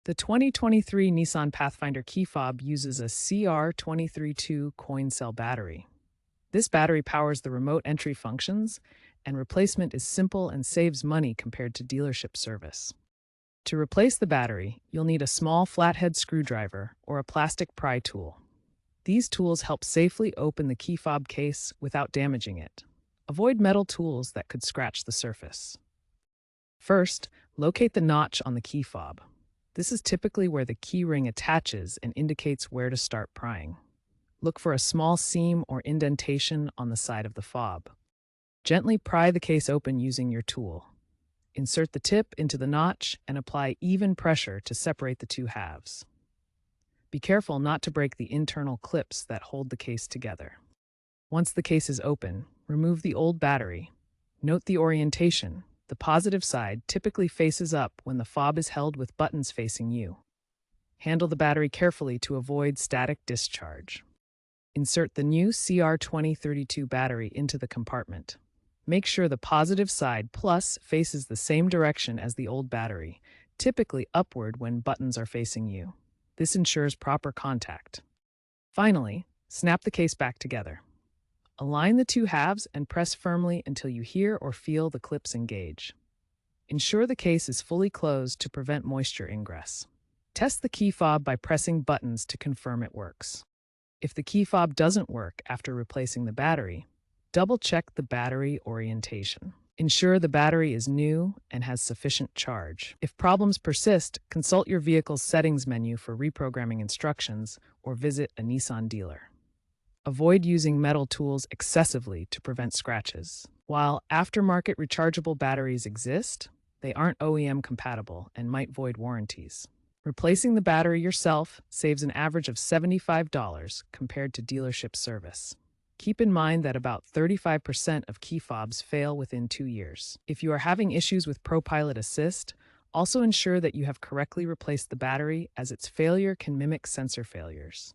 The 2023 Nissan Pathfinder key fob uses a CR232 coin cell battery. This battery powers the remote entry functions, and replacement is simple and saves money compared to dealership service. To replace the battery, you'll need a small flathead screwdriver or a plastic pry tool. These tools help safely open the key fob case without damaging it. Avoid metal tools that could scratch the surface. First, locate the notch on the key fob. This is typically where the key ring attaches and indicates where to start prying. Look for a small seam or indentation on the side of the fob. Gently pry the case open using your tool. Insert the tip into the notch and apply even pressure to separate the two halves. Be careful not to break the internal clips that hold the case together. Once the case is open, remove the old battery. Note the orientation. The positive side typically faces up when the fob is held with buttons facing you. Handle the battery carefully to avoid static discharge. Insert the new CR2032 battery into the compartment. Make sure the positive side plus faces the same direction as the old battery, typically upward when buttons are facing you. This ensures proper contact. Finally, snap the case back together. Align the two halves and press firmly until you hear or feel the clips engage. Ensure the case is fully closed to prevent moisture ingress. Test the key fob by pressing buttons to confirm it works. If the key fob doesn't work after replacing the battery, double-check the battery orientation. Ensure the battery is new and has sufficient charge. If problems persist, consult your vehicle's settings menu for reprogramming instructions or visit a Nissan dealer. Avoid using metal tools excessively to prevent scratches. While aftermarket rechargeable batteries exist, they aren't OEM compatible and might void warranties. Replacing the battery yourself saves an average of $75 compared to dealership service. Keep in mind that about 35% of key fobs fail within 2 years. If you are having issues with ProPilot Assist, also ensure that you have correctly replaced the battery, as its failure can mimic sensor failures.